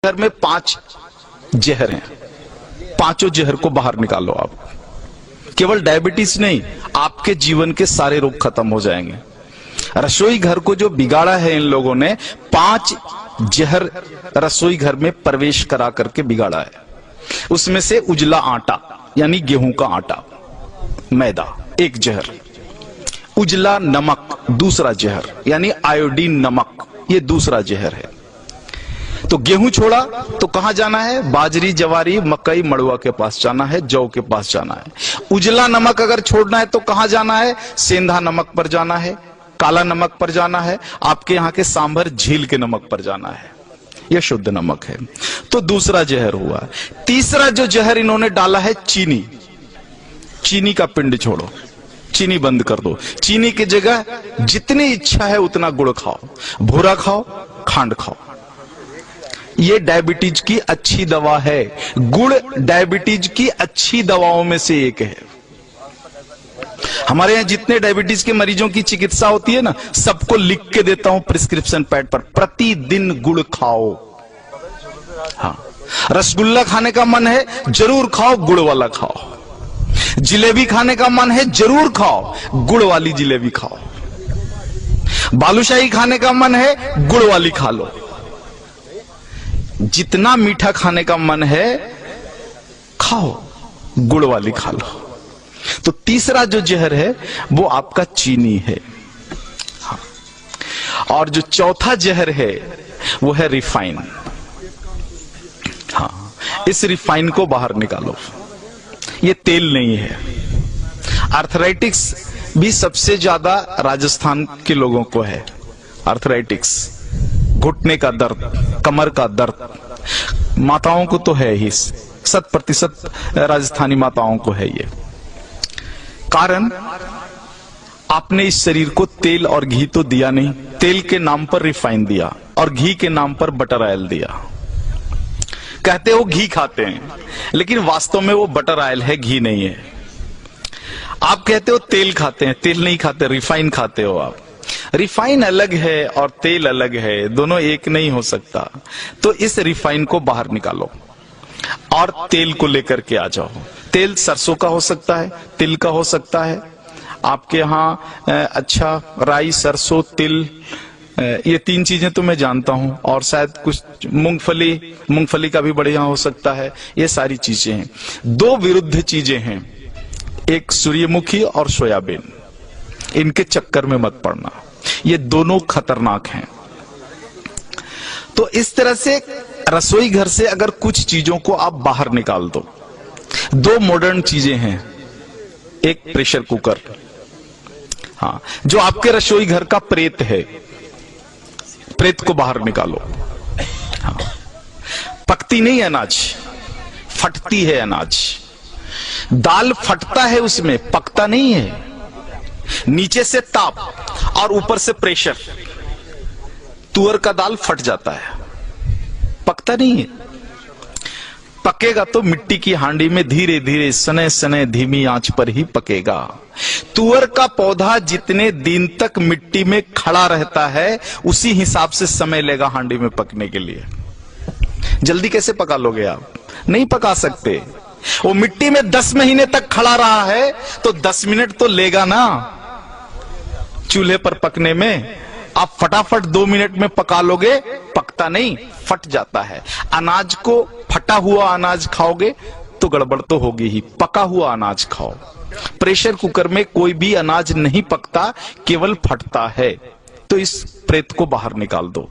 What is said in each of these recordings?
घर में 5 जहर हैं, पांचों जहर को बाहर निकालो आप। केवल डायबिटीज नहीं, आपके जीवन के सारे रोग खत्म हो जाएंगे। रसोई घर को जो बिगाड़ा है इन लोगों ने, 5 जहर रसोई घर में प्रवेश करा करके बिगाड़ा है। उसमें से उजला आटा यानी गेहूं का आटा, मैदा एक जहर, उजला नमक दूसरा जहर यानी आयोडीन नमक, ये दूसरा जहर है। तो गेहूं छोड़ा तो कहां जाना है? बाजरी, जवारी, मकई, मड़ुआ के पास जाना है, जौ के पास जाना है। उजला नमक अगर छोड़ना है तो कहां जाना है? सेंधा नमक पर जाना है, काला नमक पर जाना है, आपके यहां के सांभर झील के नमक पर जाना है। यह शुद्ध नमक है। तो दूसरा जहर हुआ। तीसरा जो जहर इन्होंने डाला है चीनी। चीनी का पिंड छोड़ो, चीनी बंद कर दो। चीनी की जगह जितनी इच्छा है उतना गुड़ खाओ, भूरा खाओ, खांड खाओ। ये डायबिटीज की अच्छी दवा है। गुड़ डायबिटीज की अच्छी दवाओं में से एक है। हमारे यहां जितने डायबिटीज के मरीजों की चिकित्सा होती है ना, सबको लिख के देता हूं प्रिस्क्रिप्शन पैड पर, प्रतिदिन गुड़ खाओ। हाँ, रसगुल्ला खाने का मन है जरूर खाओ, गुड़ वाला खाओ। जिलेबी खाने का मन है जरूर खाओ, गुड़ वाली जिलेबी खाओ। बालूशाही खाने का मन है, गुड़ वाली खा लो। जितना मीठा खाने का मन है खाओ, गुड़ वाली खा लो। तो तीसरा जो जहर है वो आपका चीनी है। हाँ। और जो चौथा जहर है वो है रिफाइन। हाँ, इस रिफाइन को बाहर निकालो। ये तेल नहीं है। आर्थराइटिक्स भी सबसे ज्यादा राजस्थान के लोगों को है। आर्थराइटिक्स, घुटने का दर्द, कमर का दर्द, माताओं को तो है ही, 100% राजस्थानी माताओं को है ये। कारण आपने इस शरीर को तेल और घी तो दिया नहीं, तेल के नाम पर रिफाइन दिया और घी के नाम पर बटर ऑयल दिया। कहते हो घी खाते हैं, लेकिन वास्तव में वो बटर ऑयल है, घी नहीं है। आप कहते हो तेल खाते हैं, तेल नहीं खाते, रिफाइन खाते हो आप। रिफाइन अलग है और तेल अलग है, दोनों एक नहीं हो सकता। तो इस रिफाइन को बाहर निकालो और तेल को लेकर के आ जाओ। तेल सरसों का हो सकता है, तिल का हो सकता है। आपके यहाँ अच्छा राई, सरसों, तिल, ये 3 चीजें तो मैं जानता हूं, और शायद कुछ मूंगफली का भी बढ़िया हो सकता है। ये सारी चीजें हैं। 2 विरुद्ध चीजें हैं, एक सूर्यमुखी और सोयाबीन। इनके चक्कर में मत पड़ना, ये दोनों खतरनाक हैं। तो इस तरह से रसोई घर से अगर कुछ चीजों को आप बाहर निकाल दो। 2 मॉडर्न चीजें हैं, एक प्रेशर कुकर, हाँ, जो आपके रसोई घर का प्रेत है, प्रेत को बाहर निकालो। हाँ, पकती नहीं अनाज, फटती है अनाज। दाल फटता है उसमें, पकता नहीं है। नीचे से ताप और ऊपर से प्रेशर, तुअर का दाल फट जाता है, पकता नहीं है। पकेगा तो मिट्टी की हांडी में धीरे धीरे, सने सने, धीमी आंच पर ही पकेगा। तुअर का पौधा जितने दिन तक मिट्टी में खड़ा रहता है, उसी हिसाब से समय लेगा हांडी में पकने के लिए। जल्दी कैसे पका लोगे आप? नहीं पका सकते। वो मिट्टी में 10 महीने तक खड़ा रहा है तो 10 मिनट तो लेगा ना चूल्हे पर पकने में। आप फटाफट 2 मिनट में पका लोगे, पकता नहीं, फट जाता है। अनाज को, फटा हुआ अनाज खाओगे तो गड़बड़ तो होगी ही, पका हुआ अनाज खाओ। प्रेशर कुकर में कोई भी अनाज नहीं पकता, केवल फटता है। तो इस प्रेत को बाहर निकाल दो।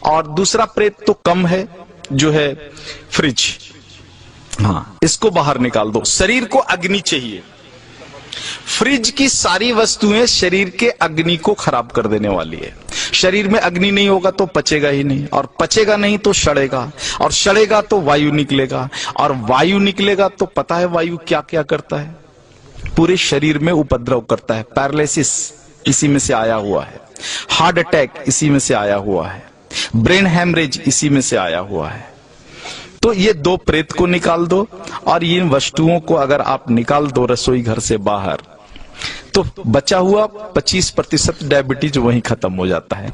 और दूसरा प्रेत तो कम है, जो है फ्रिज, हाँ, इसको बाहर निकाल दो। शरीर को अग्नि चाहिए। फ्रिज की सारी वस्तुएं शरीर के अग्नि को खराब कर देने वाली है। शरीर में अग्नि नहीं होगा तो पचेगा ही नहीं, और पचेगा नहीं तो सड़ेगा, और सड़ेगा तो वायु निकलेगा, और वायु निकलेगा तो पता है वायु क्या क्या करता है? पूरे शरीर में उपद्रव करता है। पैरालिसिस इसी में से आया हुआ है, हार्ट अटैक इसी में से आया हुआ है, ब्रेन हैमरेज इसी में से आया हुआ है। तो ये 2 प्रेत को निकाल दो, और इन वस्तुओं को अगर आप निकाल दो रसोई घर से बाहर, तो बचा हुआ 25% डायबिटीज वहीं खत्म हो जाता है।